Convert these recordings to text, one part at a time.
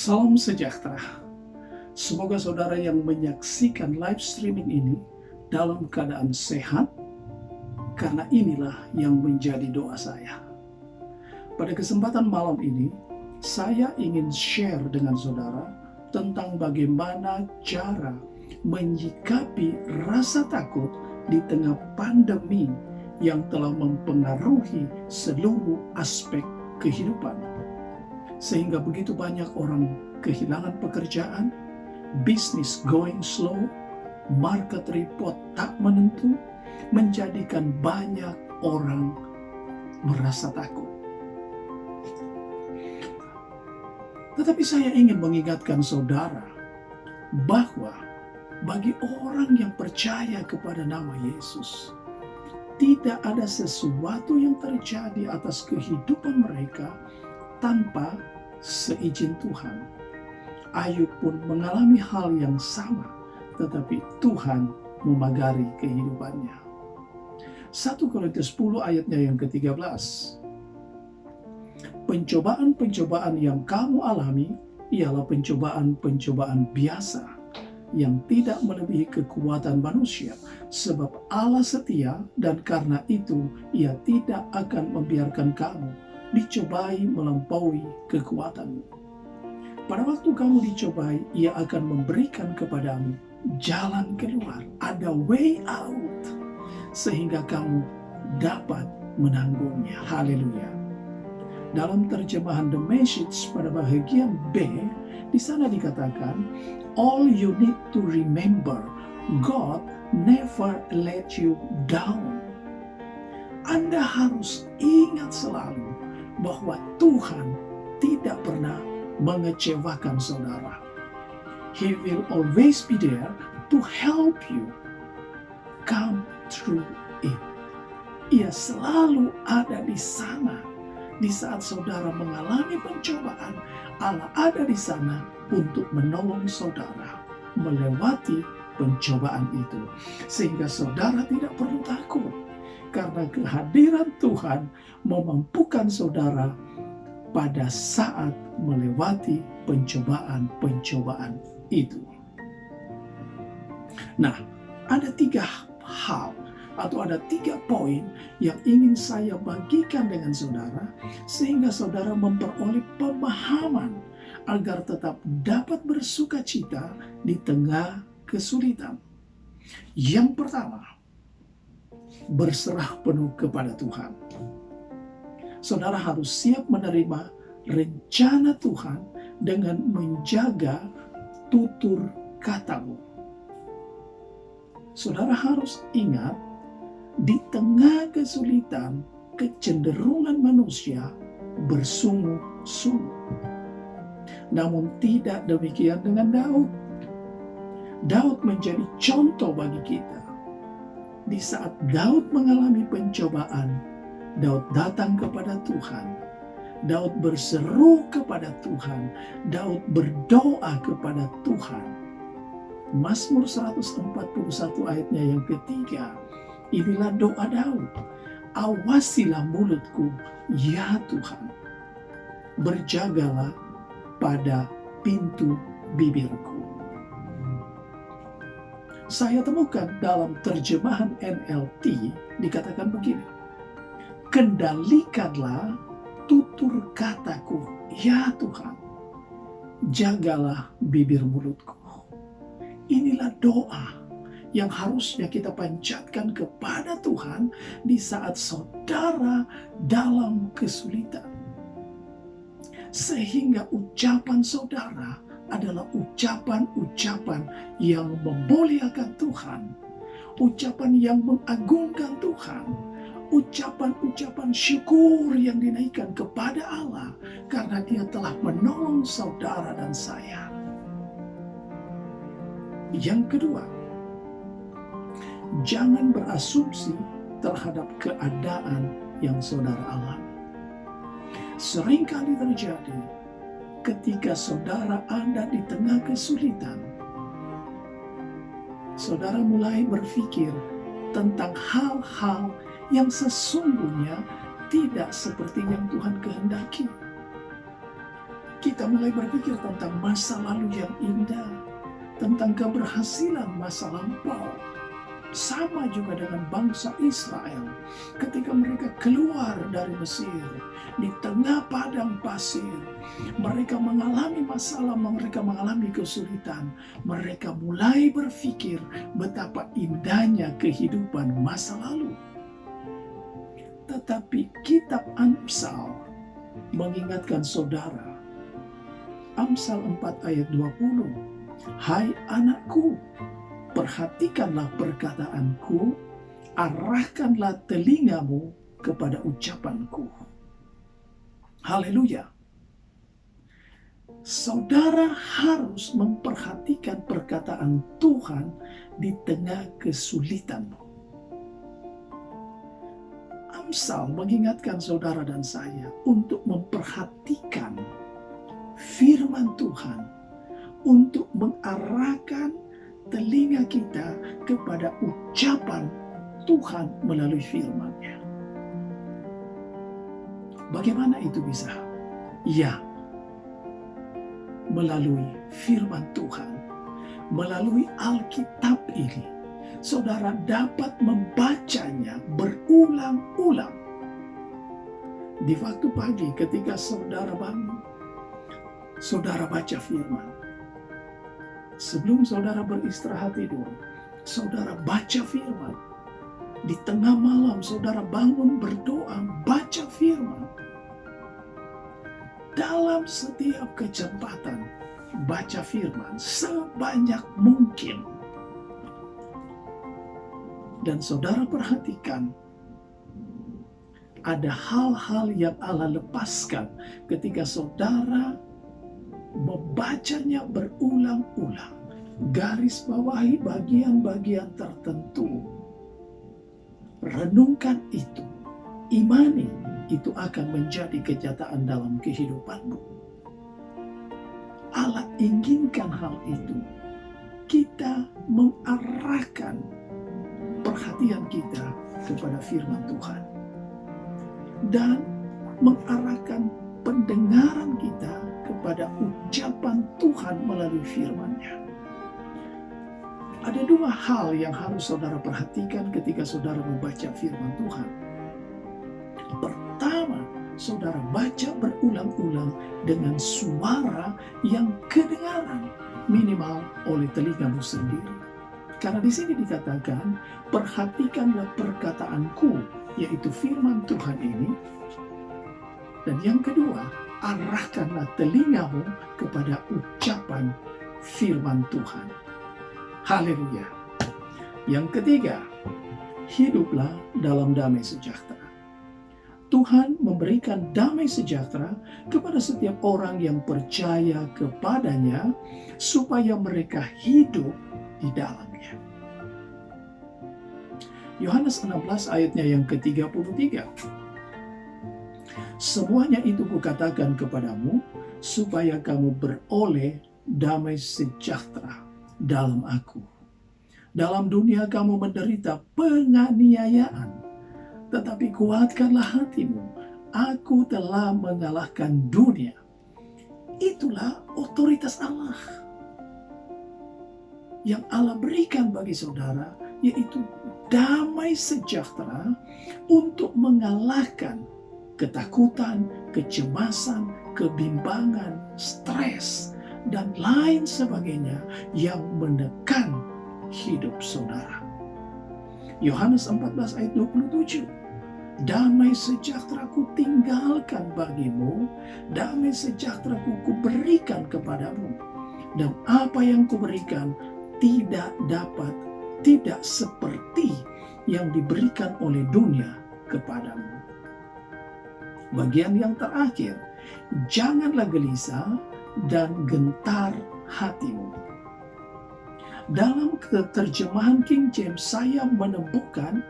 Salam sejahtera. Semoga saudara yang menyaksikan live streaming ini dalam keadaan sehat, karena inilah yang menjadi doa saya. Pada kesempatan malam ini, saya ingin share dengan saudara tentang bagaimana cara menyikapi rasa takut di tengah pandemi yang telah mempengaruhi seluruh aspek kehidupan. Sehingga begitu banyak orang kehilangan pekerjaan, bisnis going slow, market report tak menentu, menjadikan banyak orang merasa takut. Tetapi saya ingin mengingatkan saudara bahwa bagi orang yang percaya kepada nama Yesus, tidak ada sesuatu yang terjadi atas kehidupan mereka tanpa seizin Tuhan. Ayub pun mengalami hal yang sama, tetapi Tuhan memagari kehidupannya. 1 Korintus 10 ayatnya yang ke-13. Pencobaan-pencobaan yang kamu alami ialah pencobaan-pencobaan biasa yang tidak melebihi kekuatan manusia, sebab Allah setia dan karena itu Ia tidak akan membiarkan kamu dicobai melampaui kekuatanmu. Pada waktu kamu dicobai, Ia akan memberikan kepadamu jalan keluar, ada way out, sehingga kamu dapat menanggungnya. Haleluya. Dalam terjemahan The Message pada bahagian B, di sana dikatakan, all you need to remember, God never let you down. Anda harus ingat selalu bahwa Tuhan tidak pernah mengecewakan saudara. He will always be there to help you come through it. Ia selalu ada di sana. Di saat saudara mengalami pencobaan, Allah ada di sana untuk menolong saudara melewati pencobaan itu. Sehingga saudara tidak perlu takut, karena kehadiran Tuhan memampukan saudara pada saat melewati pencobaan-pencobaan itu. Nah, ada 3 hal atau ada 3 poin yang ingin saya bagikan dengan saudara, sehingga saudara memperoleh pemahaman agar tetap dapat bersuka cita di tengah kesulitan. Yang pertama, berserah penuh kepada Tuhan. Saudara harus siap menerima rencana Tuhan dengan menjaga tutur katamu. Saudara harus ingat, di tengah kesulitan, kecenderungan manusia bersungguh-sungguh. Namun tidak demikian dengan Daud. Daud menjadi contoh bagi kita. Di saat Daud mengalami pencobaan, Daud datang kepada Tuhan. Daud berseru kepada Tuhan. Daud berdoa kepada Tuhan. Mazmur 141 ayatnya yang ketiga. Inilah doa Daud. Awasilah mulutku, ya Tuhan. Berjagalah pada pintu bibirku. Saya temukan dalam terjemahan NLT dikatakan begini. Kendalikanlah tutur kataku, ya Tuhan. Jagalah bibir mulutku. Inilah doa yang harusnya kita panjatkan kepada Tuhan di saat saudara dalam kesulitan. Sehingga ucapan saudara adalah ucapan-ucapan yang memuliakan Tuhan, ucapan yang mengagungkan Tuhan, ucapan-ucapan syukur yang dinaikkan kepada Allah karena Dia telah menolong saudara dan saya. Yang kedua, jangan berasumsi terhadap keadaan yang saudara alami. Seringkali terjadi ketika saudara ada di tengah kesulitan, saudara mulai berpikir tentang hal-hal yang sesungguhnya tidak seperti yang Tuhan kehendaki. Kita mulai berpikir tentang masa lalu yang indah, tentang keberhasilan masa lampau. Sama juga dengan bangsa Israel ketika mereka keluar dari Mesir di tengah padang pasir. Mereka mengalami masalah, mereka mengalami kesulitan. Mereka mulai berpikir betapa indahnya kehidupan masa lalu. Tetapi kitab Amsal mengingatkan saudara, Amsal 4 ayat 20, "Hai anakku, perhatikanlah perkataanku, arahkanlah telingamu kepada ucapanku." Haleluya. Saudara harus memperhatikan perkataan Tuhan di tengah kesulitan. Amsal mengingatkan saudara dan saya untuk memperhatikan firman Tuhan, untuk mengarahkan telinga kita kepada ucapan Tuhan melalui firman-Nya. Bagaimana itu bisa? Ya, melalui firman Tuhan, melalui Alkitab ini, saudara dapat membacanya berulang-ulang. Di waktu pagi ketika saudara bangun, saudara baca firman. Sebelum saudara beristirahat tidur, saudara baca firman. Di tengah malam saudara bangun berdoa, baca firman. Dalam setiap kesempatan, baca firman sebanyak mungkin. Dan saudara perhatikan, ada hal-hal yang Allah lepaskan ketika saudara membacanya berulang-ulang. Garis bawahi bagian-bagian tertentu. Renungkan itu. Imani itu akan menjadi kenyataan dalam kehidupanmu. Allah inginkan hal itu. Kita mengarahkan perhatian kita kepada firman Tuhan. Dan mengarahkan pendengaran kita kepada ucapan Tuhan melalui firman-Nya. Ada dua hal yang harus saudara perhatikan ketika saudara membaca firman Tuhan. Pertama, saudara baca berulang-ulang dengan suara yang kedengaran, minimal oleh telingamu sendiri. Karena di sini dikatakan, perhatikanlah perkataanku, yaitu firman Tuhan ini. Dan yang kedua, arahkanlah telingamu kepada ucapan firman Tuhan. Haleluya. Yang ketiga, hiduplah dalam damai sejahtera. Tuhan memberikan damai sejahtera kepada setiap orang yang percaya kepadanya supaya mereka hidup di dalamnya. Yohanes 16 ayatnya yang ke-33. Semuanya itu kukatakan kepadamu supaya kamu beroleh damai sejahtera dalam aku. Dalam dunia kamu menderita penganiayaan, tetapi kuatkanlah hatimu. Aku telah mengalahkan dunia. Itulah otoritas Allah yang Allah berikan bagi saudara, yaitu damai sejahtera untuk mengalahkan ketakutan, kecemasan, kebimbangan, stres, dan lain sebagainya yang menekan hidup saudara. Yohanes 14 ayat 27. Damai sejahtera ku tinggalkan bagimu, damai sejahtera ku berikan kepadamu. Dan apa yang kuberikan tidak seperti yang diberikan oleh dunia kepadamu. Bagian yang terakhir, janganlah gelisah dan gentar hatimu. Dalam terjemahan King James saya menemukan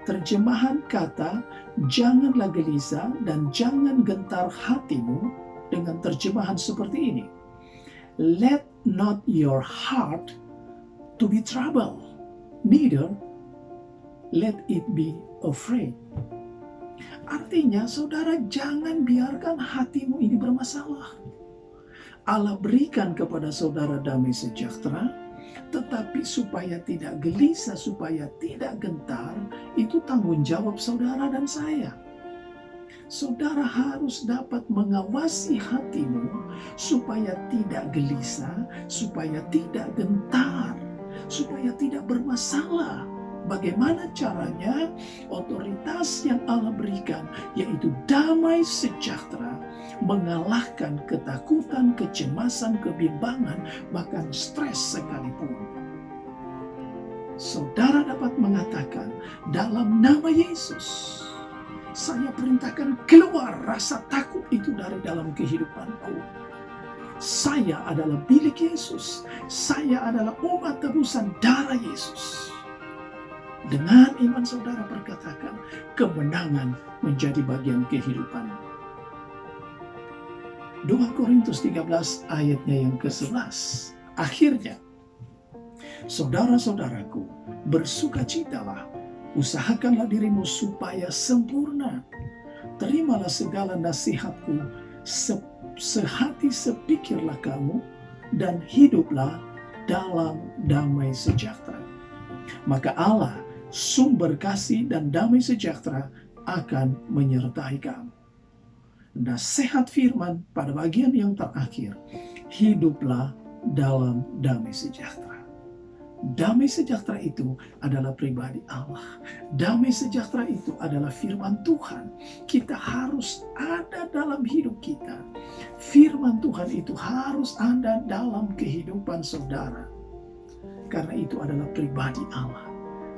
terjemahan kata janganlah gelisah dan jangan gentar hatimu dengan terjemahan seperti ini. Let not your heart to be troubled, neither let it be afraid. Artinya, saudara jangan biarkan hatimu ini bermasalah. Allah berikan kepada saudara damai sejahtera, tetapi supaya tidak gelisah, supaya tidak gentar, itu tanggung jawab saudara dan saya. Saudara harus dapat mengawasi hatimu supaya tidak gelisah, supaya tidak gentar, supaya tidak bermasalah. Bagaimana caranya? Otoritas yang Allah berikan, yaitu damai sejahtera, mengalahkan ketakutan, kecemasan, kebimbangan, bahkan stres sekalipun. Saudara dapat mengatakan, dalam nama Yesus, saya perintahkan keluar rasa takut itu dari dalam kehidupanku. Saya adalah milik Yesus. Saya adalah umat tebusan darah Yesus. Dengan iman saudara perkatakan, kemenangan menjadi bagian kehidupan. 2 Korintus 13 ayatnya yang ke-11. Akhirnya, saudara-saudaraku, bersukacitalah, usahakanlah dirimu supaya sempurna. Terimalah segala nasihatku, sehati sepikirlah kamu, dan hiduplah dalam damai sejahtera. Maka Allah, sumber kasih dan damai sejahtera, akan menyertai kamu. Nasihat firman pada bagian yang terakhir, hiduplah dalam damai sejahtera. Damai sejahtera itu adalah pribadi Allah. Damai sejahtera itu adalah firman Tuhan. Kita harus ada dalam hidup kita. Firman Tuhan itu harus ada dalam kehidupan saudara. Karena itu adalah pribadi Allah.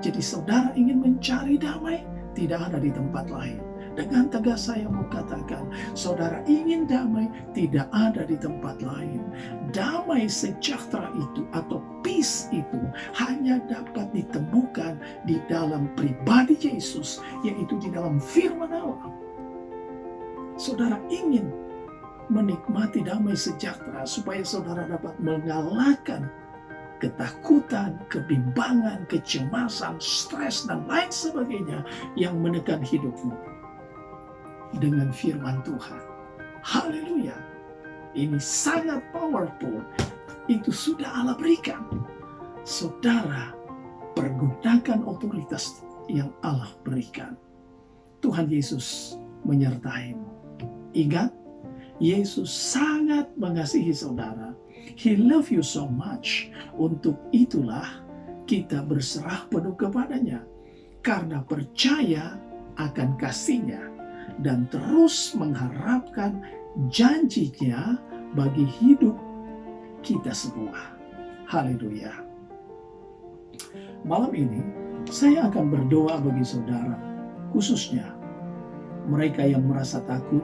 Jadi saudara ingin mencari damai, tidak ada di tempat lain. Dengan tegas saya mau katakan, saudara ingin damai, tidak ada di tempat lain. Damai sejahtera itu atau peace itu hanya dapat ditemukan di dalam pribadi Yesus, yaitu di dalam firman Allah. Saudara ingin menikmati damai sejahtera supaya saudara dapat mengalahkan ketakutan, kebimbangan, kecemasan, stres, dan lain sebagainya yang menekan hidupmu. Dengan firman Tuhan. Haleluya. Ini sangat powerful. Itu sudah Allah berikan. Saudara, pergunakan otoritas yang Allah berikan. Tuhan Yesus menyertaimu. Ingat, Yesus sangat mengasihi saudara. He love you so much. Untuk itulah kita berserah penuh kepadanya. Karena percaya akan kasih-Nya dan terus mengharapkan janji-Nya bagi hidup kita semua. Haleluya. Malam ini saya akan berdoa bagi saudara, khususnya mereka yang merasa takut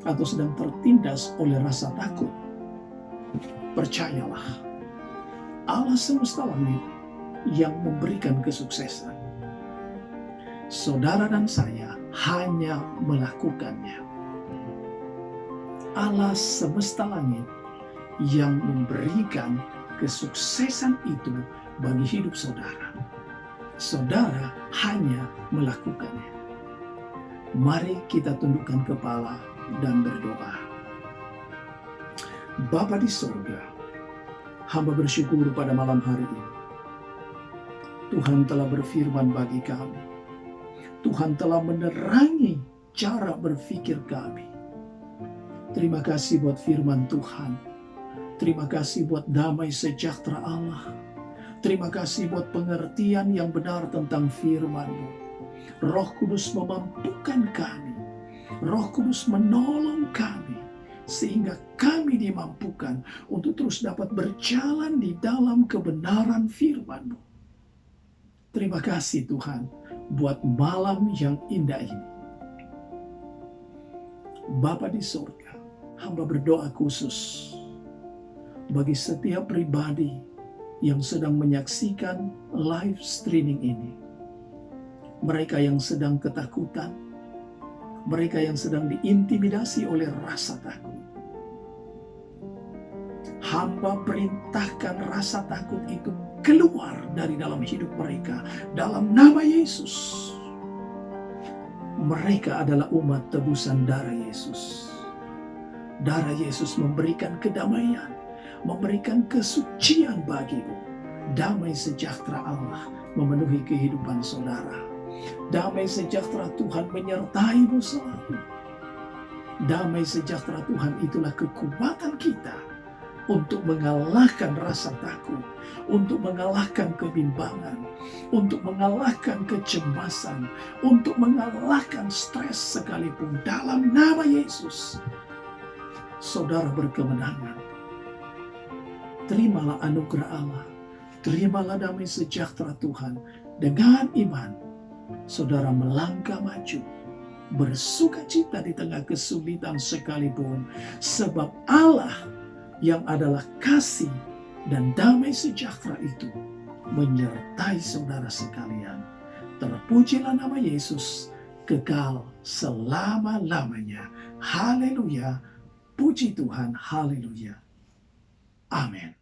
atau sedang tertindas oleh rasa takut. Percayalah, Allah semesta langit yang memberikan kesuksesan. Saudara dan saya hanya melakukannya. Allah semesta langit yang memberikan kesuksesan itu bagi hidup saudara. Saudara hanya melakukannya. Mari kita tundukkan kepala dan berdoa. Bapa di surga, hamba bersyukur pada malam hari ini. Tuhan telah berfirman bagi kami. Tuhan telah menerangi cara berpikir kami. Terima kasih buat firman Tuhan. Terima kasih buat damai sejahtera Allah. Terima kasih buat pengertian yang benar tentang firman-Mu. Roh Kudus memampukan kami. Roh Kudus menolong kami. Sehingga kami dimampukan untuk terus dapat berjalan di dalam kebenaran firman-Mu. Terima kasih Tuhan buat malam yang indah ini. Bapa di surga, hamba berdoa khusus bagi setiap pribadi yang sedang menyaksikan live streaming ini. Mereka yang sedang ketakutan, mereka yang sedang diintimidasi oleh rasa takut. Hamba perintahkan rasa takut itu keluar dari dalam hidup mereka dalam nama Yesus. Mereka adalah umat tebusan darah Yesus. Darah Yesus memberikan kedamaian, memberikan kesucian bagimu. Damai sejahtera Allah memenuhi kehidupan saudara. Damai sejahtera Tuhan menyertaimu selalu. Damai sejahtera Tuhan itulah kekuatan kita untuk mengalahkan rasa takut, untuk mengalahkan kebimbangan, untuk mengalahkan kecemasan, untuk mengalahkan stres sekalipun. Dalam nama Yesus, saudara berkemenangan. Terimalah anugerah Allah, terimalah damai sejahtera Tuhan. Dengan iman, saudara melangkah maju, bersukacita di tengah kesulitan sekalipun, sebab Allah yang adalah kasih dan damai sejahtera itu menyertai saudara sekalian. Terpujilah nama Yesus, kekal selama-lamanya. Haleluya, puji Tuhan, haleluya. Amin.